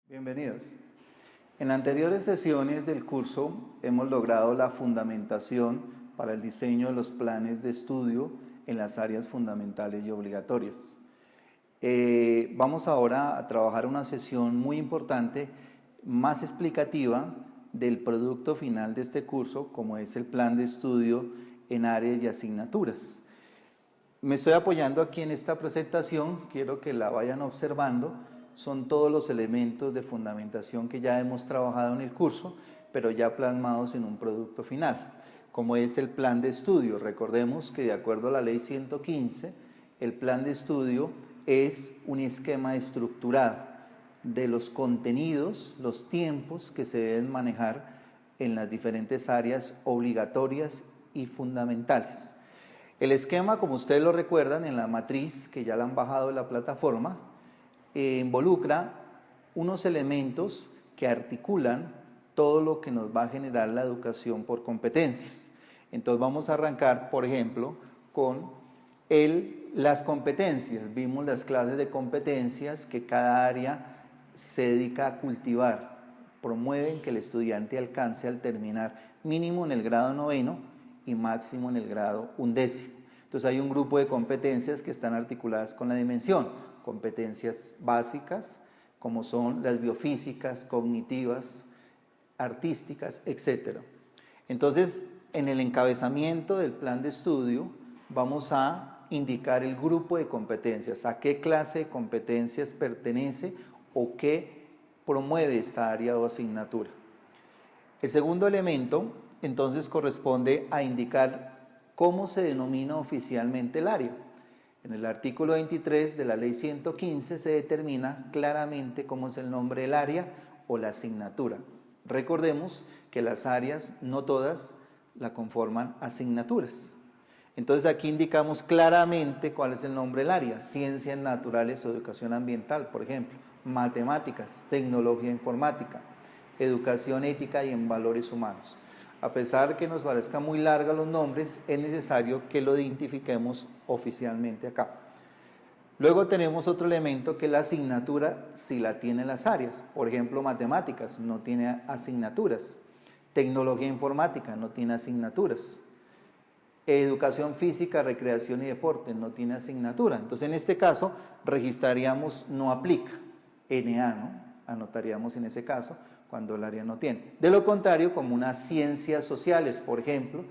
Bienvenidos. En anteriores sesiones del curso hemos logrado la fundamentación para el diseño de los planes de estudio en las áreas fundamentales y obligatorias. Vamos ahora a trabajar una sesión muy importante, más explicativa del producto final de este curso, como es el plan de estudio en áreas y asignaturas. Me estoy apoyando aquí en esta presentación, quiero que la vayan observando. Son todos los elementos de fundamentación que ya hemos trabajado en el curso, pero ya plasmados en un producto final, como es el plan de estudio. Recordemos que de acuerdo a la ley 115, el plan de estudio es un esquema estructurado de los contenidos, los tiempos que se deben manejar en las diferentes áreas obligatorias y fundamentales. El esquema, como ustedes lo recuerdan, en la matriz que ya la han bajado de la plataforma, involucra unos elementos que articulan todo lo que nos va a generar la educación por competencias. Entonces vamos a arrancar, por ejemplo, con las competencias. Vimos las clases de competencias que cada área se dedica a cultivar, promueven que el estudiante alcance al terminar mínimo en el grado 9º y máximo en el grado 11º. Entonces hay un grupo de competencias que están articuladas con la dimensión. Competencias básicas, como son las biofísicas, cognitivas, artísticas, etc. Entonces, en el encabezamiento del plan de estudio, vamos a indicar el grupo de competencias, a qué clase de competencias pertenece o qué promueve esta área o asignatura. El segundo elemento, entonces, corresponde a indicar cómo se denomina oficialmente el área. En el artículo 23 de la ley 115 se determina claramente cómo es el nombre del área o la asignatura. Recordemos que las áreas, no todas, la conforman asignaturas. Entonces aquí indicamos claramente cuál es el nombre del área: ciencias naturales o educación ambiental, por ejemplo, matemáticas, tecnología informática, educación ética y en valores humanos. A pesar que nos parezcan muy largos los nombres, es necesario que lo identifiquemos oficialmente acá. Luego tenemos otro elemento que es la asignatura, si la tienen las áreas. Por ejemplo, matemáticas no tiene asignaturas. Tecnología informática no tiene asignaturas. Educación física, recreación y deporte no tiene asignatura. Entonces, en este caso, registraríamos no aplica, NA, ¿no? Anotaríamos en ese caso cuando el área no tiene. De lo contrario, como unas ciencias sociales, por ejemplo,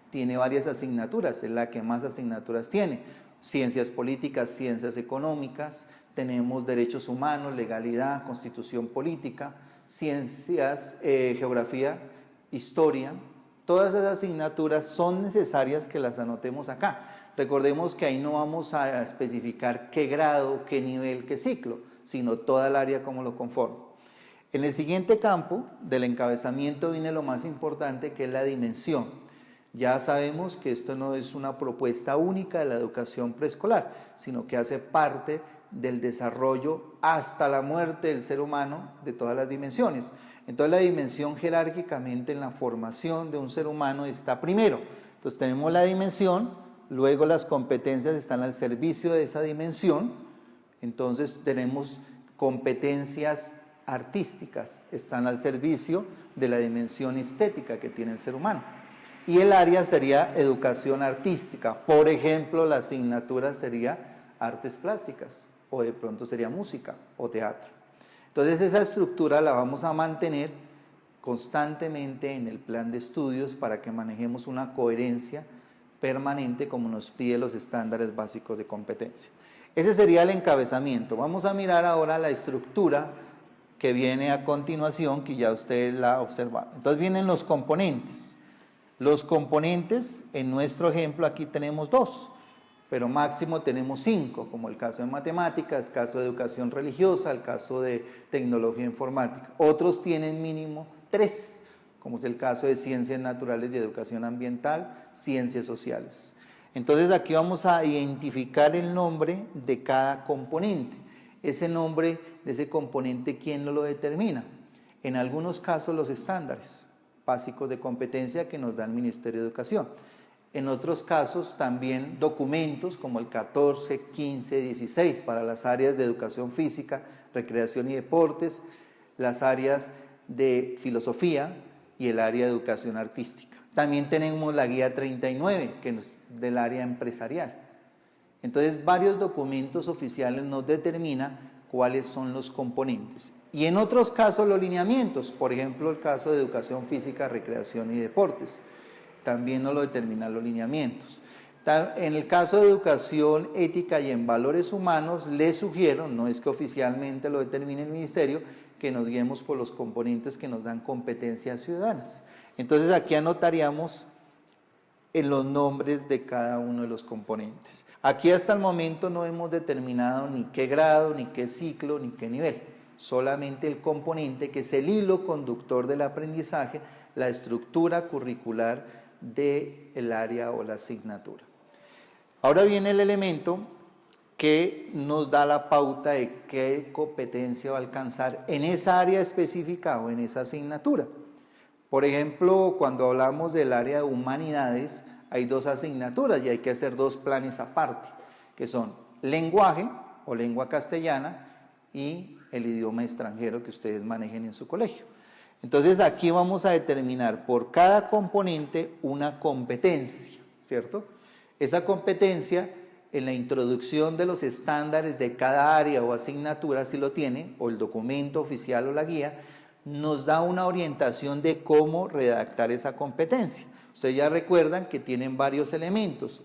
tiene varias asignaturas, es la que más asignaturas tiene. Ciencias políticas, ciencias económicas, tenemos derechos humanos, legalidad, constitución política, ciencias, geografía, historia. Todas esas asignaturas son necesarias que las anotemos acá. Recordemos que ahí no vamos a especificar qué grado, qué nivel, qué ciclo, sino toda el área como lo conforma. En el siguiente campo del encabezamiento viene lo más importante, que es la dimensión. Ya sabemos que esto no es una propuesta única de la educación preescolar, sino que hace parte del desarrollo hasta la muerte del ser humano de todas las dimensiones. Entonces la dimensión jerárquicamente en la formación de un ser humano está primero. Entonces tenemos la dimensión, luego las competencias están al servicio de esa dimensión. Entonces tenemos competencias artísticas, están al servicio de la dimensión estética que tiene el ser humano. Y el área sería educación artística. Por ejemplo, la asignatura sería artes plásticas, o de pronto sería música o teatro. Entonces esa estructura la vamos a mantener constantemente en el plan de estudios para que manejemos una coherencia permanente como nos pide los estándares básicos de competencia. Ese sería el encabezamiento. Vamos a mirar ahora la estructura que viene a continuación, que ya ustedes la observaron. Entonces vienen los componentes. Los componentes, en nuestro ejemplo aquí tenemos 2, pero máximo tenemos 5, como el caso de matemáticas, el caso de educación religiosa, el caso de tecnología informática. Otros tienen mínimo 3, como es el caso de ciencias naturales y educación ambiental, ciencias sociales. Entonces aquí vamos a identificar el nombre de cada componente. Ese nombre de ese componente, ¿quién lo determina? En algunos casos los estándares básicos de competencia que nos da el Ministerio de Educación. En otros casos también documentos como el 14, 15, 16 para las áreas de educación física, recreación y deportes, las áreas de filosofía y el área de educación artística. También tenemos la guía 39, que es del área empresarial. Entonces, varios documentos oficiales nos determinan cuáles son los componentes. Y en otros casos, los lineamientos, por ejemplo, el caso de educación física, recreación y deportes, también nos lo determinan los lineamientos. En el caso de educación ética y en valores humanos, les sugiero, no es que oficialmente lo determine el ministerio, que nos guiemos por los componentes que nos dan competencias ciudadanas. Entonces aquí anotaríamos en los nombres de cada uno de los componentes. Aquí hasta el momento no hemos determinado ni qué grado, ni qué ciclo, ni qué nivel. Solamente el componente que es el hilo conductor del aprendizaje, la estructura curricular del área o la asignatura. Ahora viene el elemento que nos da la pauta de qué competencia va a alcanzar en esa área específica o en esa asignatura. Por ejemplo, cuando hablamos del área de humanidades, hay dos asignaturas y hay que hacer dos planes aparte, que son lenguaje o lengua castellana y el idioma extranjero que ustedes manejen en su colegio. Entonces aquí vamos a determinar por cada componente una competencia, ¿cierto? Esa competencia en la introducción de los estándares de cada área o asignatura, si lo tiene, o el documento oficial o la guía, nos da una orientación de cómo redactar esa competencia. Ustedes ya recuerdan que tienen varios elementos.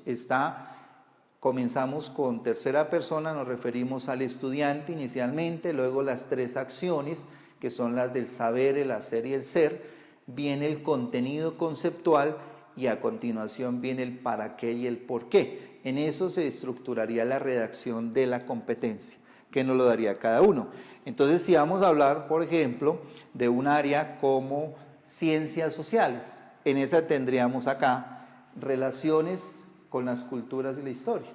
Comenzamos con tercera persona, nos referimos al estudiante inicialmente, luego las tres acciones, que son las del saber, el hacer y el ser, viene el contenido conceptual y a continuación viene el para qué y el por qué. En eso se estructuraría la redacción de la competencia, que nos lo daría cada uno. Entonces, si vamos a hablar, por ejemplo, de un área como ciencias sociales, en esa tendríamos acá relaciones con las culturas y la historia,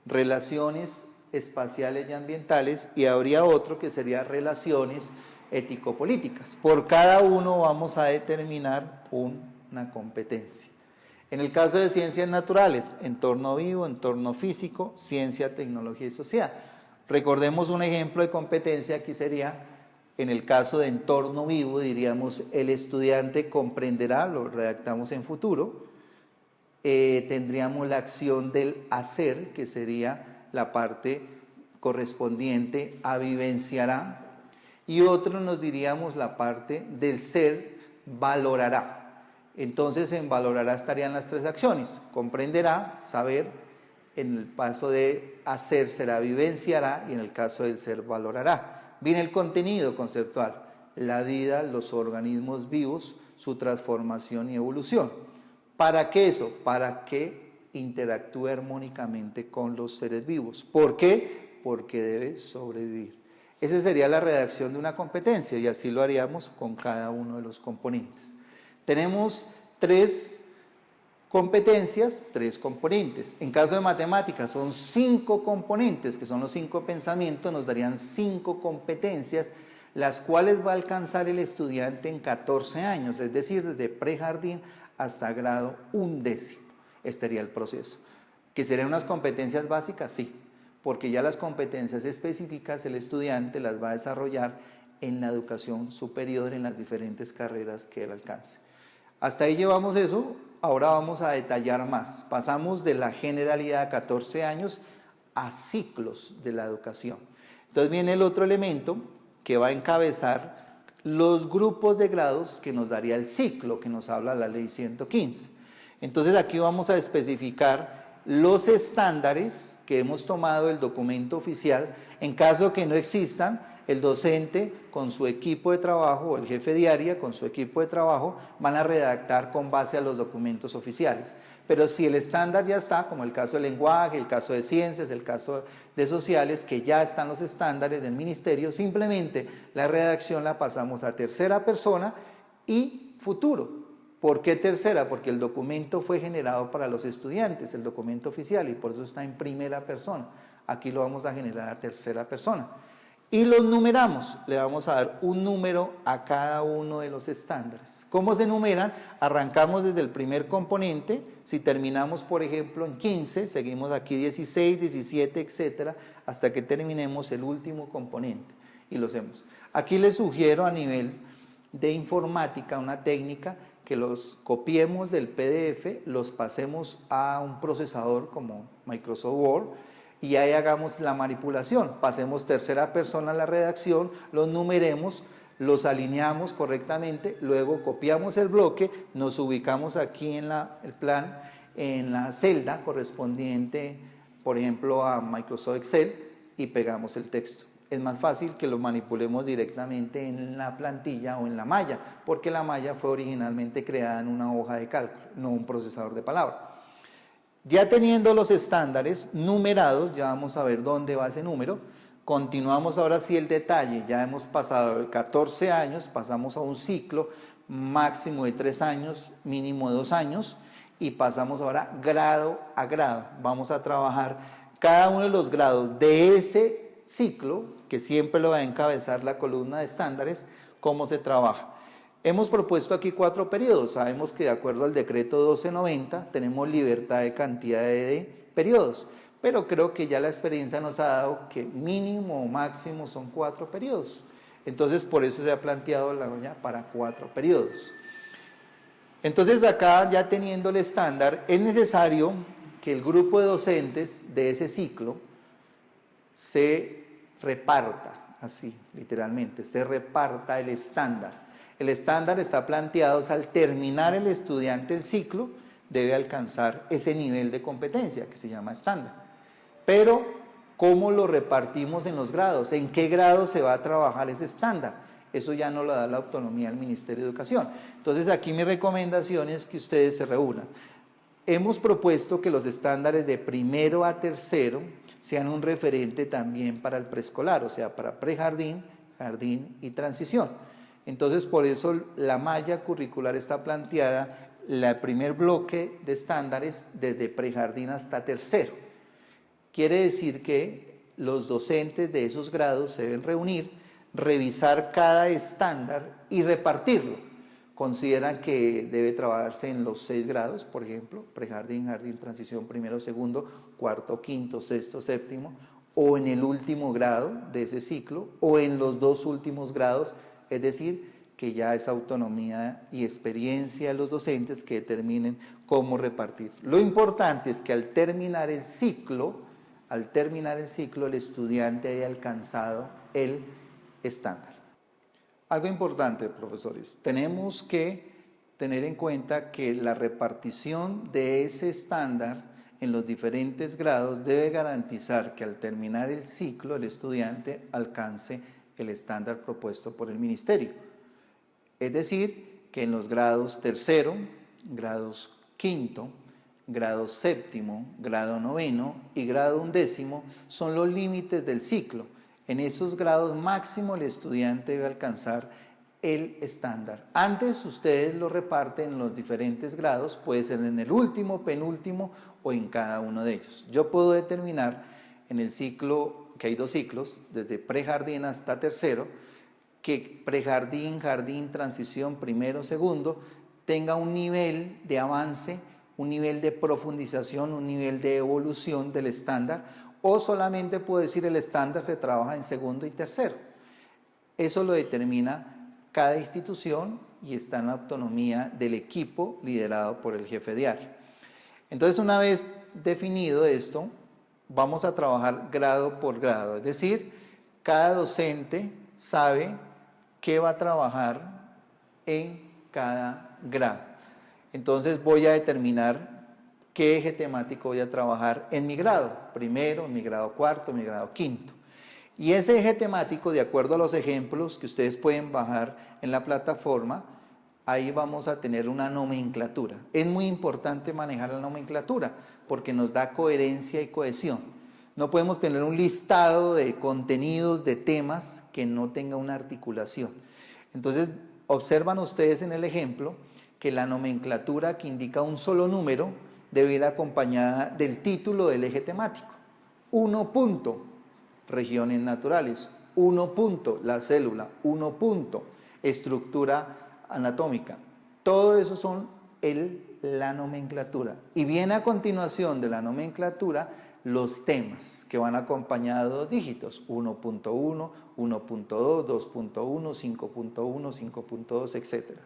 relaciones espaciales y ambientales, y habría otro que sería relaciones ético-políticas. Por cada uno vamos a determinar una competencia. En el caso de ciencias naturales, entorno vivo, entorno físico, ciencia, tecnología y sociedad. Recordemos un ejemplo de competencia, aquí sería, en el caso de entorno vivo, diríamos, el estudiante comprenderá, lo redactamos en futuro, tendríamos la acción del hacer, que sería la parte correspondiente a vivenciará, y otro nos diríamos la parte del ser, valorará. Entonces en valorará estarían las tres acciones, comprenderá, saber, en el paso de hacer será vivenciará y en el caso del ser valorará. Viene el contenido conceptual, la vida, los organismos vivos, su transformación y evolución. ¿Para qué eso? Para que interactúe armónicamente con los seres vivos. ¿Por qué? Porque debe sobrevivir. Esa sería la redacción de una competencia y así lo haríamos con cada uno de los componentes. Tenemos tres competencias, tres componentes. En caso de matemáticas son 5 componentes, que son los 5 pensamientos, nos darían 5 competencias, las cuales va a alcanzar el estudiante en 14 años, es decir, desde prejardín hasta grado 11. Este sería el proceso. ¿Que serían unas competencias básicas? Sí, porque ya las competencias específicas el estudiante las va a desarrollar en la educación superior, en las diferentes carreras que él alcance. Hasta ahí llevamos eso, ahora vamos a detallar más. Pasamos de la generalidad a 14 años a ciclos de la educación. Entonces viene el otro elemento que va a encabezar los grupos de grados que nos daría el ciclo que nos habla la ley 115. Entonces aquí vamos a especificar los estándares que hemos tomado del documento oficial. En caso que no existan, el docente con su equipo de trabajo o el jefe de área con su equipo de trabajo van a redactar con base a los documentos oficiales. Pero si el estándar ya está, como el caso del lenguaje, el caso de ciencias, el caso de sociales, que ya están los estándares del ministerio, simplemente la redacción la pasamos a tercera persona y futuro. ¿Por qué tercera? Porque el documento fue generado para los estudiantes, el documento oficial, y por eso está en primera persona. Aquí lo vamos a generar a tercera persona. Y los numeramos, le vamos a dar un número a cada uno de los estándares. ¿Cómo se numeran? Arrancamos desde el primer componente, si terminamos por ejemplo en 15, seguimos aquí 16, 17, etcétera, hasta que terminemos el último componente y lo hacemos. Aquí les sugiero a nivel de informática una técnica que los copiemos del PDF, los pasemos a un procesador como Microsoft Word y ahí hagamos la manipulación. Pasemos tercera persona a la redacción, los numeremos, los alineamos correctamente, luego copiamos el bloque, nos ubicamos aquí en el plan, en la celda correspondiente, por ejemplo, a Microsoft Excel y pegamos el texto. Es más fácil que lo manipulemos directamente en la plantilla o en la malla, porque la malla fue originalmente creada en una hoja de cálculo, no un procesador de palabra. Ya teniendo los estándares numerados, ya vamos a ver dónde va ese número. Continuamos ahora sí el detalle, ya hemos pasado de 14 años, pasamos a un ciclo máximo de 3 años, mínimo de 2 años, y pasamos ahora grado a grado. Vamos a trabajar cada uno de los grados de ese ciclo, que siempre lo va a encabezar la columna de estándares, cómo se trabaja. Hemos propuesto aquí 4 periodos. Sabemos que de acuerdo al decreto 1290 tenemos libertad de cantidad de periodos, pero creo que ya la experiencia nos ha dado que mínimo o máximo son 4 periodos. Entonces por eso se ha planteado la olla para 4 periodos. Entonces acá, ya teniendo el estándar, es necesario que el grupo de docentes de ese ciclo se reparta, así literalmente, se reparta el estándar. El estándar está planteado, al terminar el estudiante el ciclo, debe alcanzar ese nivel de competencia que se llama estándar. Pero, ¿cómo lo repartimos en los grados? ¿En qué grado se va a trabajar ese estándar? Eso ya no lo da la autonomía al Ministerio de Educación. Entonces, aquí mi recomendación es que ustedes se reúnan. Hemos propuesto que los estándares de primero a tercero sean un referente también para el preescolar, o sea, para prejardín, jardín y transición. Entonces, por eso la malla curricular está planteada, el primer bloque de estándares desde prejardín hasta tercero. Quiere decir que los docentes de esos grados se deben reunir, revisar cada estándar y repartirlo. Consideran que debe trabajarse en los 6 grados, por ejemplo, prejardín, jardín, transición, primero, segundo, cuarto, quinto, sexto, séptimo, o en el último grado de ese ciclo, o en los 2 últimos grados, es decir, que ya es autonomía y experiencia de los docentes que determinen cómo repartir. Lo importante es que al terminar el ciclo, el estudiante haya alcanzado el estándar. Algo importante, profesores, tenemos que tener en cuenta que la repartición de ese estándar en los diferentes grados debe garantizar que al terminar el ciclo el estudiante alcance el estándar propuesto por el ministerio. Es decir, que en los grados tercero, grados quinto, grado séptimo, grado noveno y grado undécimo son los límites del ciclo. En esos grados máximo el estudiante debe alcanzar el estándar. Antes ustedes lo reparten en los diferentes grados, puede ser en el último, penúltimo o en cada uno de ellos. Yo puedo determinar en el ciclo, que hay 2 ciclos, desde prejardín hasta tercero, que prejardín, jardín, transición, primero, segundo, tenga un nivel de avance, un nivel de profundización, un nivel de evolución del estándar, o solamente puedo decir el estándar se trabaja en segundo y tercero. Eso lo determina cada institución y está en la autonomía del equipo liderado por el jefe de área. Entonces, una vez definido esto, vamos a trabajar grado por grado, es decir, cada docente sabe qué va a trabajar en cada grado. Entonces voy a determinar qué eje temático voy a trabajar en mi grado, primero, en mi grado cuarto, en mi grado quinto. Y ese eje temático, de acuerdo a los ejemplos que ustedes pueden bajar en la plataforma, ahí vamos a tener una nomenclatura. Es muy importante manejar la nomenclatura porque nos da coherencia y cohesión. No podemos tener un listado de contenidos, de temas que no tenga una articulación. Entonces, observan ustedes en el ejemplo que la nomenclatura que indica un solo número debe ir acompañada del título del eje temático. 1 punto, regiones naturales. 1 punto, la célula. 1 punto, estructura anatómica. Todo eso son la nomenclatura. Y viene a continuación de la nomenclatura los temas que van acompañados de 2 dígitos, 1.1, 1.2, 2.1, 5.1, 5.2, etc.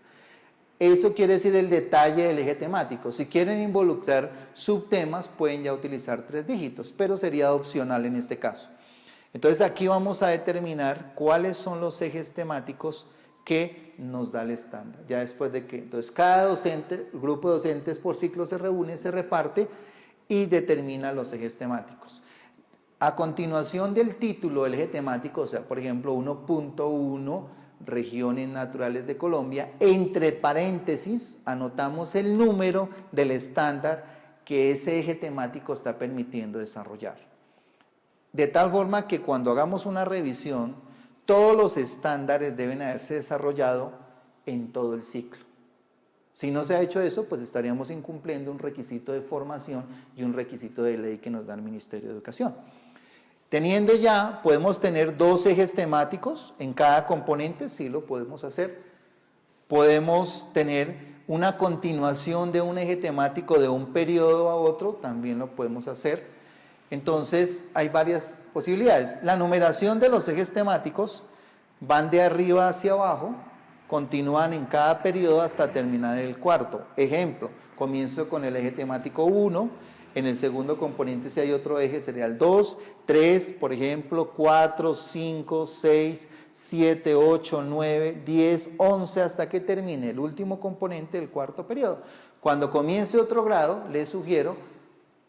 Eso quiere decir el detalle del eje temático. Si quieren involucrar subtemas, pueden ya utilizar 3 dígitos, pero sería opcional en este caso. Entonces aquí vamos a determinar cuáles son los ejes temáticos que nos da el estándar. Ya después de que, entonces cada docente, grupo de docentes por ciclo se reúne, se reparte y determina los ejes temáticos. A continuación del título del eje temático, o sea, por ejemplo, 1.1, regiones naturales de Colombia, entre paréntesis anotamos el número del estándar que ese eje temático está permitiendo desarrollar. De tal forma que cuando hagamos una revisión, todos los estándares deben haberse desarrollado en todo el ciclo. Si no se ha hecho eso, pues estaríamos incumpliendo un requisito de formación y un requisito de ley que nos da el Ministerio de Educación. Teniendo ya, podemos tener 2 ejes temáticos en cada componente, sí lo podemos hacer. Podemos tener una continuación de un eje temático de un periodo a otro, también lo podemos hacer. Entonces, hay varias posibilidades. La numeración de los ejes temáticos van de arriba hacia abajo, continúan en cada periodo hasta terminar el cuarto. Ejemplo, comienzo con el eje temático 1, en el segundo componente si hay otro eje sería el 2, 3, por ejemplo, 4, 5, 6, 7, 8, 9, 10, 11, hasta que termine el último componente del cuarto periodo. Cuando comience otro grado, les sugiero,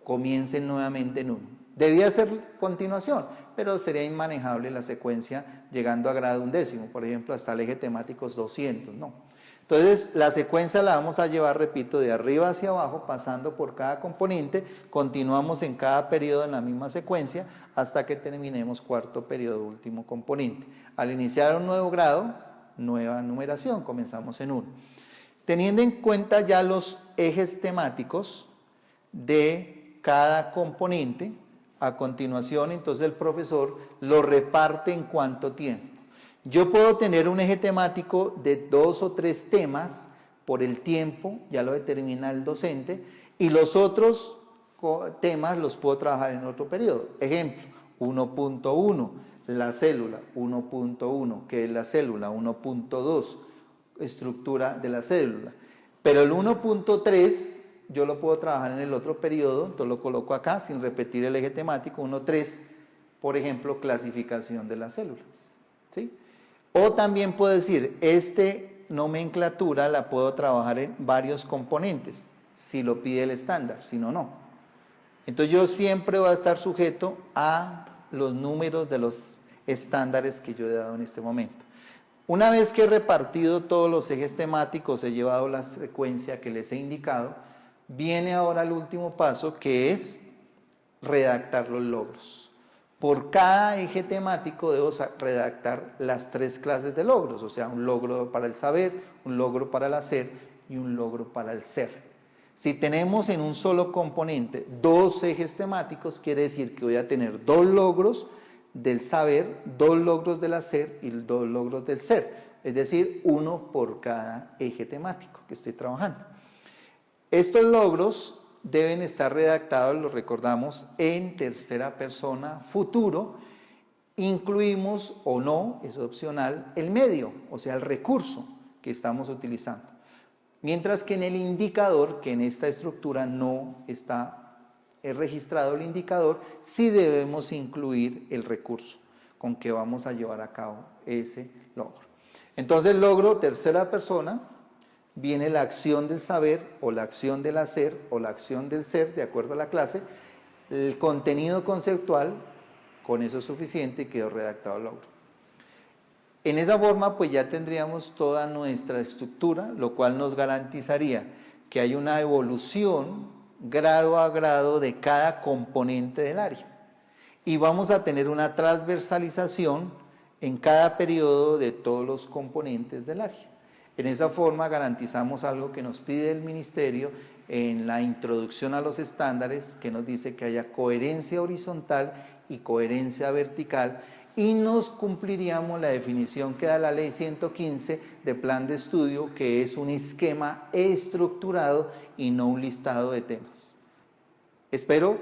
comiencen nuevamente en 1. Debía ser continuación, pero sería inmanejable la secuencia llegando a grado 11, por ejemplo, hasta el eje temático 200, ¿no? Entonces, la secuencia la vamos a llevar, repito, de arriba hacia abajo, pasando por cada componente, continuamos en cada periodo en la misma secuencia, hasta que terminemos cuarto periodo, último componente. Al iniciar un nuevo grado, nueva numeración, comenzamos en 1. Teniendo en cuenta ya los ejes temáticos de cada componente, a continuación, entonces el profesor lo reparte en cuánto tiempo. Yo puedo tener un eje temático de 2 o 3 temas por el tiempo, ya lo determina el docente, y los otros temas los puedo trabajar en otro periodo. Ejemplo, 1.1, la célula, 1.1, ¿qué es la célula? 1.2, estructura de la célula. Pero el 1.3 yo lo puedo trabajar en el otro periodo, entonces lo coloco acá sin repetir el eje temático, 1.3, por ejemplo, clasificación de la célula, ¿sí? O también puedo decir, nomenclatura la puedo trabajar en varios componentes, si lo pide el estándar, si no, no. Entonces yo siempre voy a estar sujeto a los números de los estándares que yo he dado en este momento. Una vez que he repartido todos los ejes temáticos, he llevado la secuencia que les he indicado, viene ahora el último paso, que es redactar los logros. Por cada eje temático debo redactar las 3 clases de logros, o sea, un logro para el saber, un logro para el hacer y un logro para el ser. Si tenemos en un solo componente 2 ejes temáticos, quiere decir que voy a tener 2 logros del saber, 2 logros del hacer y 2 logros del ser, es decir, 1 por cada eje temático que estoy trabajando. Estos logros deben estar redactados, lo recordamos, en tercera persona futuro. Incluimos o no, es opcional, el medio, o sea, el recurso que estamos utilizando. Mientras que en el indicador, que en esta estructura no está registrado el indicador, sí debemos incluir el recurso con que vamos a llevar a cabo ese logro. Entonces, el logro tercera persona, viene la acción del saber o la acción del hacer o la acción del ser, de acuerdo a la clase, el contenido conceptual, con eso es suficiente y quedó redactado el logro. En esa forma, pues ya tendríamos toda nuestra estructura, lo cual nos garantizaría que hay una evolución grado a grado de cada componente del área. Y vamos a tener una transversalización en cada periodo de todos los componentes del área. En esa forma garantizamos algo que nos pide el Ministerio en la introducción a los estándares, que nos dice que haya coherencia horizontal y coherencia vertical, y nos cumpliríamos la definición que da la Ley 115 de plan de estudio, que es un esquema estructurado y no un listado de temas. Espero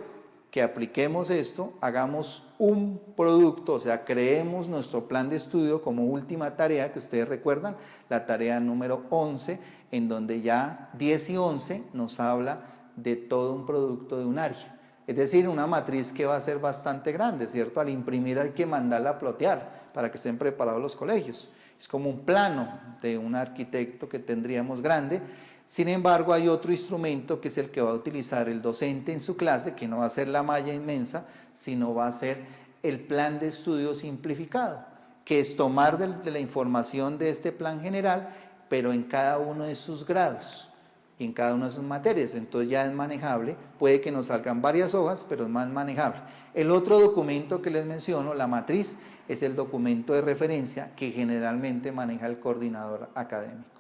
que apliquemos esto, hagamos un producto, o sea, creemos nuestro plan de estudio como última tarea, que ustedes recuerdan, la tarea número 11, en donde ya 10 y 11 nos habla de todo un producto de un área. Es decir, una matriz que va a ser bastante grande, ¿cierto? Al imprimir hay que mandarla a plotear para que estén preparados los colegios. Es como un plano de un arquitecto que tendríamos grande. Sin embargo, hay otro instrumento que es el que va a utilizar el docente en su clase, que no va a ser la malla inmensa, sino va a ser el plan de estudio simplificado, que es tomar de la información de este plan general, pero en cada uno de sus grados y en cada una de sus materias. Entonces ya es manejable, puede que nos salgan varias hojas, pero es más manejable. El otro documento que les menciono, la matriz, es el documento de referencia que generalmente maneja el coordinador académico.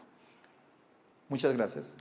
Muchas gracias.